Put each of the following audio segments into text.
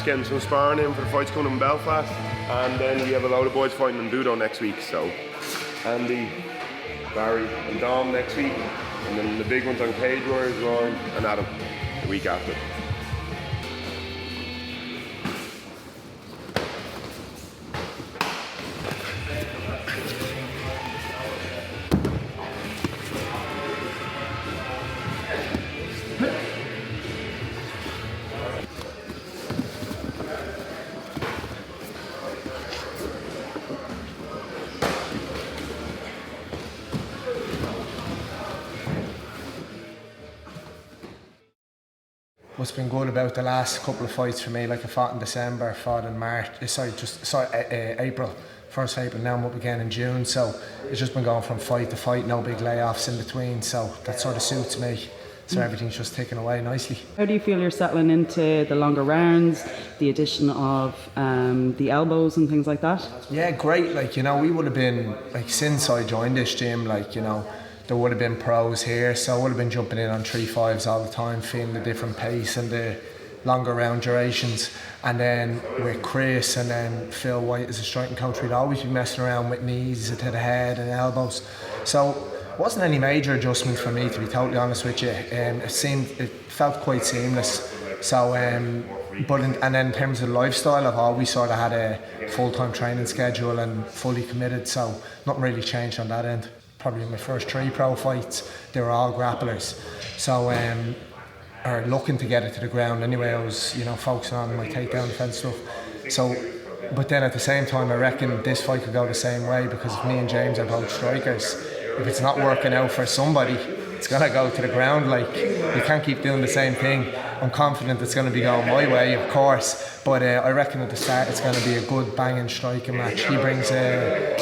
getting some sparring in for the fights coming in Belfast, and then we have a load of boys fighting in Budo next week. So Andy, Barry and Dom next week, and then the big ones on Cage Warriors, Ryan and Adam the week after. What's been good about the last couple of fights for me, like I fought in December, fought in April, first April, now I'm up again in June, so it's just been going from fight to fight, no big layoffs in between, so that sort of suits me, so everything's just ticking away nicely. How do you feel you're settling into the longer rounds, the addition of the elbows and things like that? Yeah, great, like, you know, we would have been, like, since I joined this gym, like, you know, there would have been pros here, so I would have been jumping in on 3-5s all the time, feeling the different pace and the longer round durations. And then with Chris and then Phil White as a striking coach, we'd always be messing around with knees to the head and elbows. So it wasn't any major adjustments for me, to be totally honest with you. It felt quite seamless. So, and then in terms of lifestyle, I've always sort of had a full-time training schedule and fully committed, so nothing really changed on that end. Probably my first 3 pro fights, they were all grapplers. So, or looking to get it to the ground anyway, I was, you know, focusing on my takedown defense stuff. So, but then at the same time, I reckon this fight could go the same way, because me and James are both strikers. If it's not working out for somebody, it's gonna go to the ground. Like, you can't keep doing the same thing. I'm confident it's going to be going my way, of course, but I reckon at the start it's going to be a good banging striking match. He brings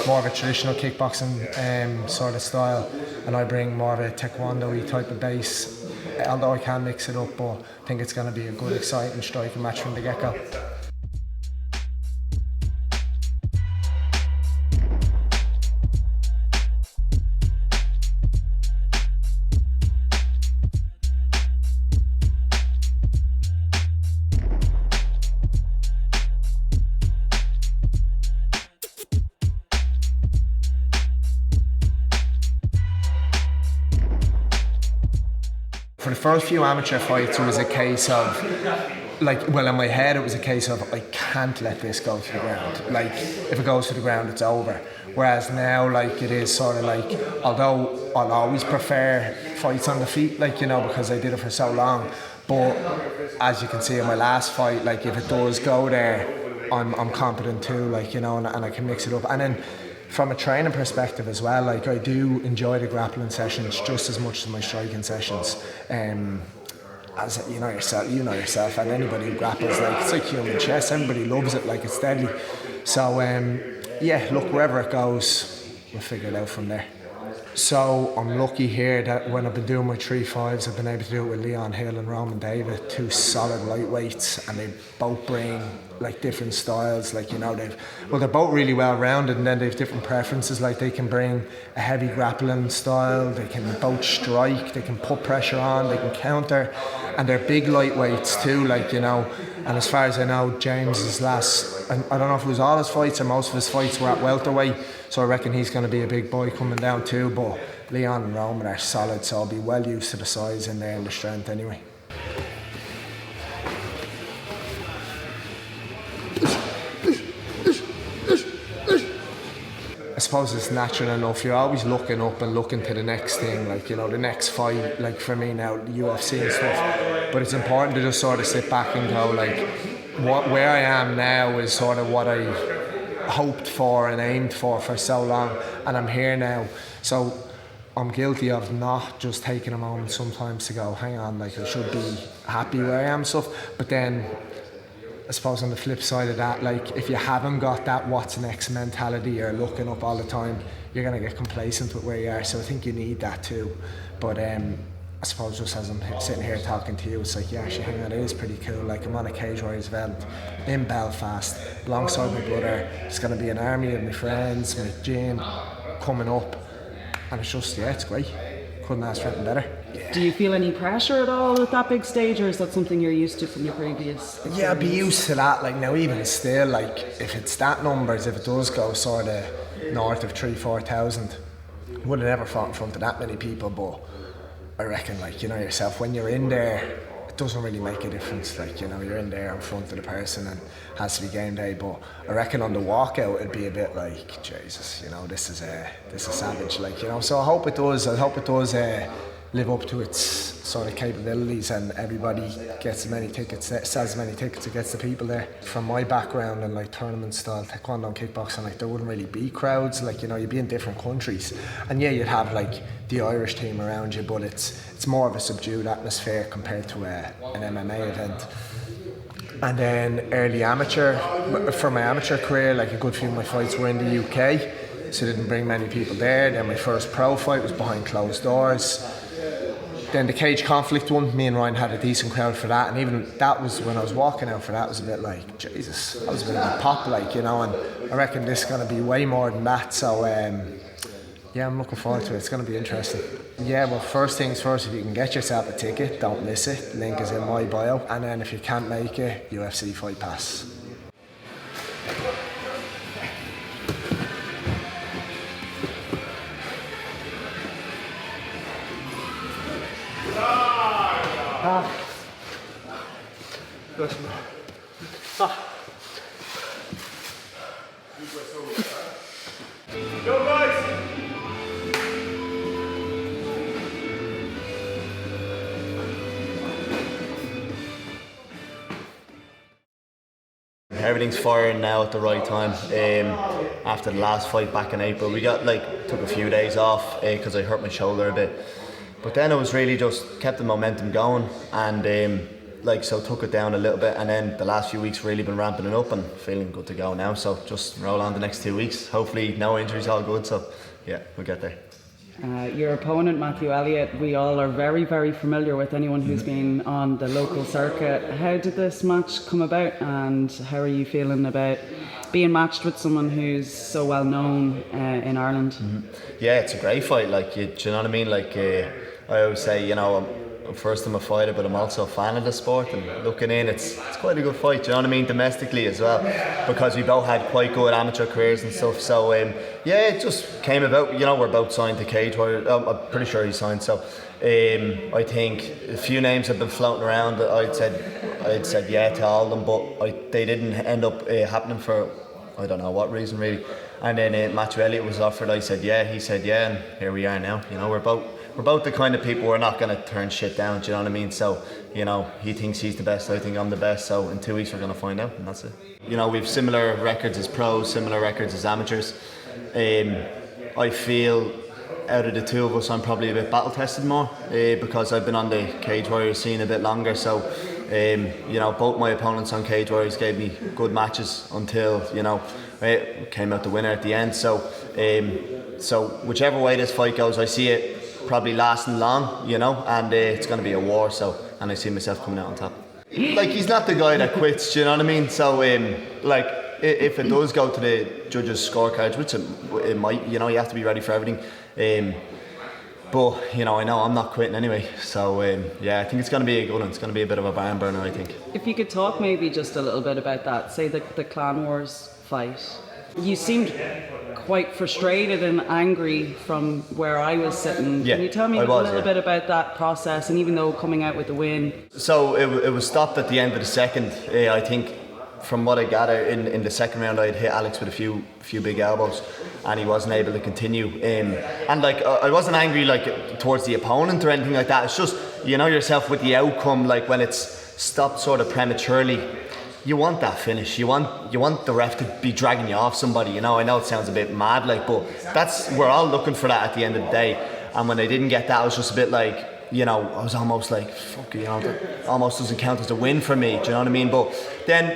more of a traditional kickboxing sort of style, and I bring more of a taekwondo-y type of base, although I can mix it up, but I think it's going to be a good, exciting striking match from the get-go. For the first few amateur fights, it was a case of, like, well, in my head, it was a case of, I can't let this go to the ground. Like, if it goes to the ground, it's over. Whereas now, like, it is sort of like, although I'll always prefer fights on the feet, like, you know, because I did it for so long. But as you can see in my last fight, like, if it does go there, I'm confident too, like, you know, and I can mix it up. And then from a training perspective as well, like, I do enjoy the grappling sessions just as much as my striking sessions. As you know yourself, and anybody who grapples, like, it's like human chess. Everybody loves it, like, it's deadly. So yeah, look, wherever it goes, we'll figure it out from there. So I'm lucky here that when I've been doing my 3-5s, I've been able to do it with Leon Hill and Roman David, 2 solid lightweights, and they both bring, like, different styles. Like, you know, they're both really well rounded, and then they've different preferences. Like, they can bring a heavy grappling style, they can both strike, they can put pressure on, they can counter, and they're big lightweights too, like, you know. And as far as I know, James's last, I don't know if it was all his fights or most of his fights were at welterweight, so I reckon he's going to be a big boy coming down too. But Leon and Roman are solid, so I'll be well used to the size in there and the strength anyway. I suppose it's natural enough. You're always looking up and looking to the next thing, like, you know, the next fight, like for me now, the UFC and stuff. But it's important to just sort of sit back and go, like, where I am now is sort of what I hoped for and aimed for so long, and I'm here now. So I'm guilty of not just taking a moment sometimes to go, hang on, like, I should be happy where I am, stuff. But then I suppose on the flip side of that, like, if you haven't got that what's next mentality, you're looking up all the time, you're going to get complacent with where you are. So I think you need that too. But I suppose just as I'm sitting here talking to you, it's like, yeah, actually, hang on, it is pretty cool. Like, I'm on a Cage Warriors event in Belfast alongside my brother. It's going to be an army of my friends, my gym coming up, and it's just, yeah, it's great. Couldn't ask for anything better. Do you feel any pressure at all at that big stage, or is that something you're used to from your previous experience? Yeah, I'd be used to that. Like now, even still, like if it's that numbers, if it does go sort of north of 3,000-4,000, would have never fought in front of that many people. But I reckon, like, you know yourself, when you're in there, it doesn't really make a difference. Like, you know, you're in there in front of the person and it has to be game day. But I reckon on the walkout it'd be a bit like, Jesus, you know, this is savage. Like, you know, so I hope it does live up to its sort of capabilities, and everybody gets as many tickets, sells as many tickets, it gets the people there. From my background in like tournament style taekwondo and kickboxing, like there wouldn't really be crowds. Like, you know, you'd be in different countries, and yeah, you'd have like the Irish team around you, but it's more of a subdued atmosphere compared to an MMA event. And then early amateur, for my amateur career, like a good few of my fights were in the UK, so didn't bring many people there. Then my first pro fight was behind closed doors. Then the cage conflict one, me and Ryan had a decent crowd for that, and even that was when I was walking out for that, was a bit like, Jesus, that was a bit of a pop, like, you know, and I reckon this is going to be way more than that, so yeah, I'm looking forward to it. It's going to be interesting. Yeah, well, first things first, if you can get yourself a ticket, don't miss it. Link is in my bio, and then if you can't make it, UFC Fight Pass. Go guys! Everything's firing now at the right time. After the last fight back in April, we took a few days off because I hurt my shoulder a bit. But then it was really just kept the momentum going, and so took it down a little bit, and then the last few weeks really been ramping it up and feeling good to go now. So just roll on the next 2 weeks. Hopefully no injuries, all good. So yeah, we'll get there. Your opponent, Matthew Elliott, we all are very, very familiar with, anyone who's been on the local circuit. How did this match come about, and how are you feeling about being matched with someone who's so well known in Ireland? Yeah, it's a great fight. Like, do you know what I mean? Like, I always say, you know, first I'm a fighter, but I'm also a fan of the sport, and looking in, it's quite a good fight, do you know what I mean, domestically as well, because we both had quite good amateur careers and stuff. So yeah, it just came about, you know, we're both signed to Cage Warriors. I'm pretty sure he's signed, so I think a few names have been floating around. I'd said yeah to all of them, but they didn't end up happening for I don't know what reason really. And then Matthew Elliott was offered. I said yeah, he said yeah, and here we are now. You know, we're both the kind of people, we're not going to turn shit down, do you know what I mean? So, you know, he thinks he's the best, I think I'm the best, so in 2 weeks we're going to find out, and that's it. You know, we've similar records as pros, similar records as amateurs. I feel out of the two of us I'm probably a bit battle tested more because I've been on the Cage Warriors scene a bit longer. So you know, both my opponents on Cage Warriors gave me good matches until, you know, came out the winner at the end. So whichever way this fight goes, I see it probably lasting long, you know, and it's going to be a war. So, and I see myself coming out on top. Like, he's not the guy that quits, do you know what I mean? So like, if it does go to the judges' scorecards, which it might, you know, you have to be ready for everything. But, you know, I know I'm not quitting anyway. So, yeah, I think it's going to be a good one. It's going to be a bit of a barn burner, I think. If you could talk maybe just a little bit about that, say the Clan Wars fight. You seemed quite frustrated and angry from where I was sitting. Yeah, can you tell me a little bit about that process, and even though coming out with the win? So it was stopped at the end of the second. I think from what I gather, in the second round I had hit Alex with a few big elbows, and he wasn't able to continue. And like, I wasn't angry like towards the opponent or anything like that. It's just, you know yourself with the outcome, like when it's stopped sort of prematurely, you want that finish. You want the ref to be dragging you off somebody. You know, I know it sounds a bit mad, like, but we're all looking for that at the end of the day. And when I didn't get that, I was just a bit like, you know, I was almost like, fuck, you know, that almost doesn't count as a win for me. Do you know what I mean? But then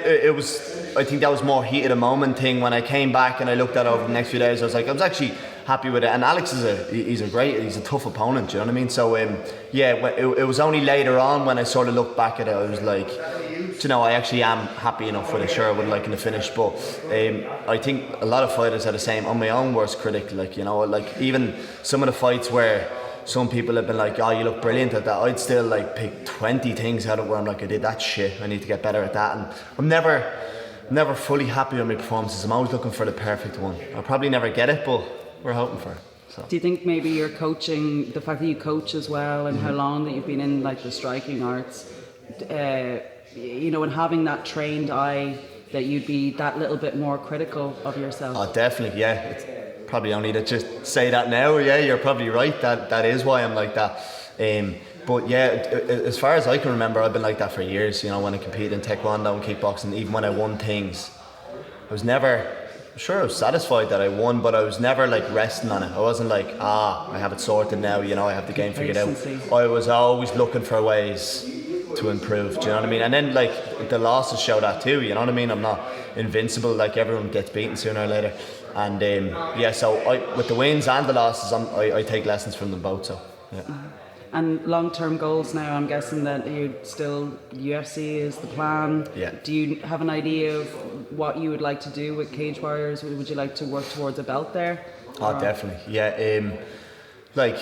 I think that was more heat of the moment thing. When I came back and I looked at it over the next few days, I was actually happy with it. And Alex he's a tough opponent. Do you know what I mean? So yeah, it was only later on when I sort of looked back at it, I was like, you know, I actually am happy enough with it. Sure, I would like to finish, but I think a lot of fighters are the same. I'm my own worst critic. Like, you know, like even some of the fights where some people have been like, oh, you look brilliant at that. I'd still like pick 20 things out of where I'm like, I did that shit, I need to get better at that. And I'm never fully happy with my performances. I'm always looking for the perfect one. I'll probably never get it, but we're hoping for it. So. Do you think maybe your coaching, the fact that you coach as well, and how long that you've been in like the striking arts, you know, and having that trained eye, that you'd be that little bit more critical of yourself? Oh, definitely, yeah. It's probably only to just say that now, yeah, you're probably right. That is why I'm like that. But yeah, as far as I can remember, I've been like that for years. You know, when I competed in taekwondo and kickboxing, even when I won things, I was never. Sure, I was satisfied that I won, but I was never like resting on it. I wasn't like, I have it sorted now, you know, I have the game figured out. I was always looking for ways to improve, do you know what I mean? And then like the losses show that too, you know what I mean? I'm not invincible, like everyone gets beaten sooner or later. And yeah, so with the wins and the losses, I take lessons from them both, so yeah. And long-term goals now, I'm guessing that you still, UFC is the plan. Yeah. Do you have an idea of what you would like to do with Cage Warriors? Would you like to work towards a belt there? Oh, definitely, yeah. Like,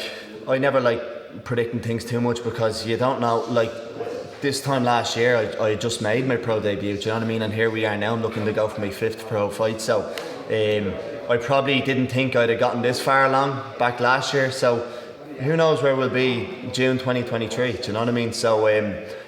I never like predicting things too much because you don't know, like, this time last year I just made my pro debut, do you know what I mean? And here we are now, I'm looking to go for my 5th pro fight, so I probably didn't think I'd have gotten this far along back last year, so who knows where we'll be June 2023, do you know what I mean? So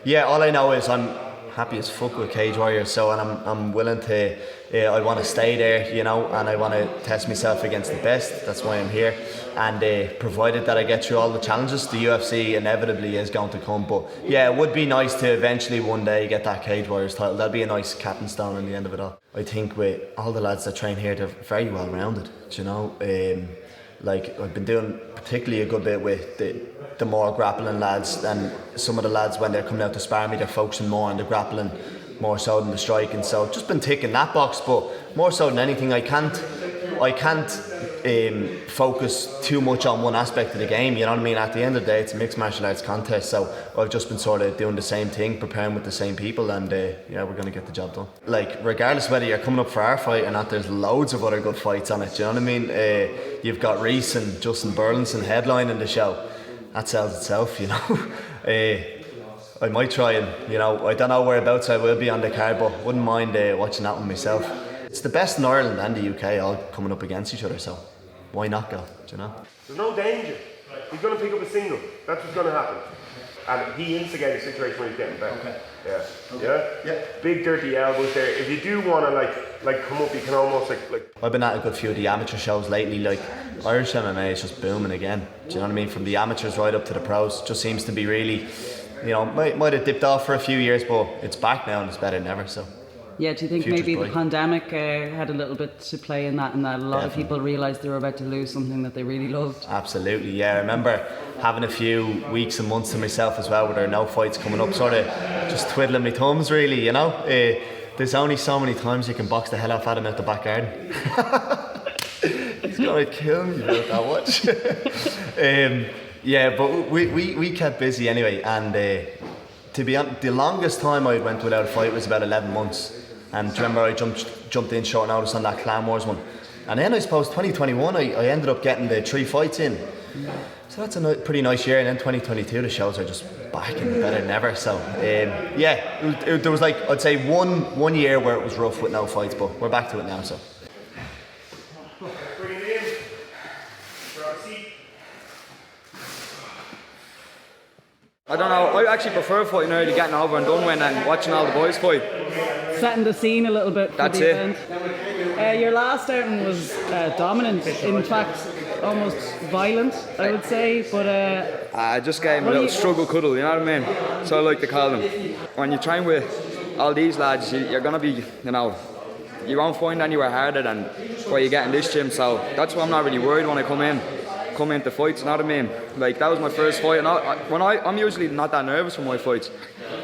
yeah, all I know is I'm happy as fuck with Cage Warriors, so, and I'm willing to, I want to stay there, you know, and I want to test myself against the best. That's why I'm here. And provided that I get through all the challenges, the UFC inevitably is going to come. But yeah, it would be nice to eventually one day get that Cage Warriors title. That'd be a nice captain stone in the end of it all. I think with all the lads that train here, they're very well rounded, do you know. Like, I've been doing particularly a good bit with the more grappling lads, and some of the lads, when they're coming out to spar me, they're focusing more on the grappling more so than the striking. So I've just been ticking that box, but more so than anything, I can't focus too much on one aspect of the game, you know what I mean? At the end of the day, it's a mixed martial arts contest, so I've just been sort of doing the same thing, preparing with the same people, and yeah, we're going to get the job done. Like, regardless whether you're coming up for our fight or not, there's loads of other good fights on it, do you know what I mean? You've got Reese and Justin Burlinson headlining the show. That sells itself, you know. I might try and, you know, I don't know whereabouts I will be on the card, but wouldn't mind watching that one myself. It's the best in Ireland and the UK all coming up against each other, so why not go, do you know? There's no danger. He's going to pick up a single. That's what's going to happen. And he instigated the situation when he's getting back. Okay. Yeah. Okay. Yeah. Big dirty elbows there. If you do want to like come up, you can almost like. I've been at a good few of the amateur shows lately. Like, Irish MMA is just booming again. Do you know what I mean? From the amateurs right up to the pros, just seems to be really, you know, might have dipped off for a few years, but it's back now and it's better than ever. So. Yeah, do you think maybe the pandemic had a little bit to play in that, and that a lot of people realised they were about to lose something that they really loved? Absolutely, yeah. I remember having a few weeks and months to myself as well, with there no fights coming up, sort of just twiddling my thumbs, really, you know. There's only so many times you can box the hell off Adam out the back garden. He's gonna kill me about that watch. Yeah, but we kept busy anyway, and to be honest, the longest time I went without a fight was about 11 months. And do you remember I jumped in short notice on that Clan Wars one, and then I suppose 2021 I ended up getting the 3 fights in, so that's a pretty nice year. And then 2022 the shows are just back and better than ever. So yeah, there was like, I'd say one year where it was rough with no fights, but we're back to it now. So Bring it in. Grab a seat. I don't know, I actually prefer fighting early, getting over and done with, and watching all the boys fight. Setting the scene a little bit for That's the it. event. Your last outing was dominant, in fact almost violent, I would say, but I just gave him a little struggle cuddle, you know what I mean? So I like to call them. When you train with all these lads, you're going to be, you know, you won't find anywhere harder than where you get in this gym, so that's why I'm not really worried when I come into fights, you know what I mean? Like, that was my first fight, and I'm usually not that nervous for my fights.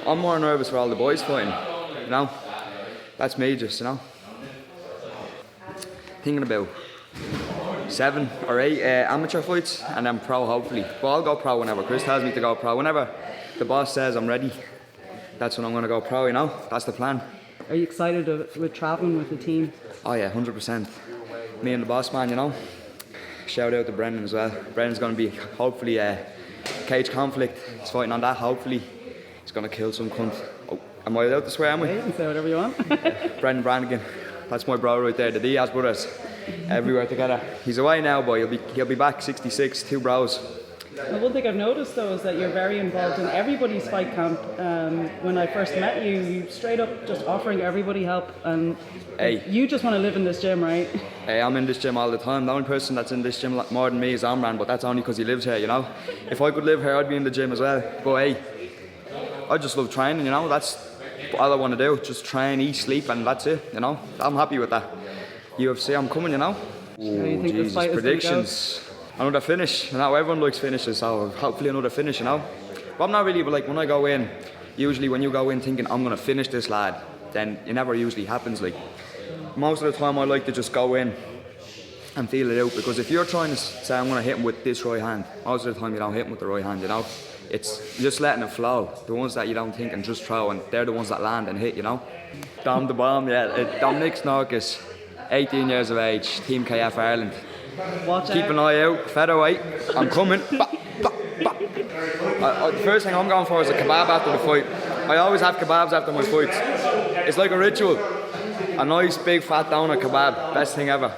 I'm more nervous for all the boys fighting, you know? That's me, just, you know. Thinking about 7 or 8 amateur fights, and then pro, hopefully. But I'll go pro whenever Chris tells me to go pro. Whenever the boss says I'm ready, that's when I'm going to go pro, you know. That's the plan. Are you excited with travelling with the team? Oh yeah, 100%. Me and the boss man, you know. shout out to Brendan as well. Brendan's going to be hopefully cage conflict. He's fighting on that. Hopefully, he's going to kill some cunt. Oh, am I allowed to swear? Am I? You can say whatever you want. Brendan Brannigan. That's my bro right there. The Diaz brothers, everywhere together. He's away now, but he'll be back. 66, 2 bros. The one thing I've noticed though is that you're very involved in everybody's fight camp. When I first met you, you straight up just offering everybody help, and you just want to live in this gym, right? Hey, I'm in this gym all the time. The only person that's in this gym more than me is Amran, but that's only because he lives here, you know. If I could live here, I'd be in the gym as well. But hey, I just love training, you know. That's all I want to do. Just train, eat, sleep, and that's it, you know. I'm happy with that. UFC, I'm coming, you know. How do you think this fight is predictions. Another finish. You know, everyone likes finishes, so hopefully another finish, you know. But I'm not really, but like when I go in, usually when you go in thinking I'm going to finish this lad, then it never usually happens. Like most of the time I like to just go in and feel it out, because if you're trying to say I'm going to hit him with this right hand, most of the time you don't hit him with the right hand, you know. It's just letting it flow. The ones that you don't think and just throw, and they're the ones that land and hit, you know. Dom the Bomb, yeah. Dominykas Norkus, 18 years of age, Team KF Ireland. Watch Keep out. an eye out, featherweight, I'm coming. The first thing I'm going for is a kebab after the fight. I always have kebabs after my fights. It's like a ritual. A nice big fat doner kebab, best thing ever.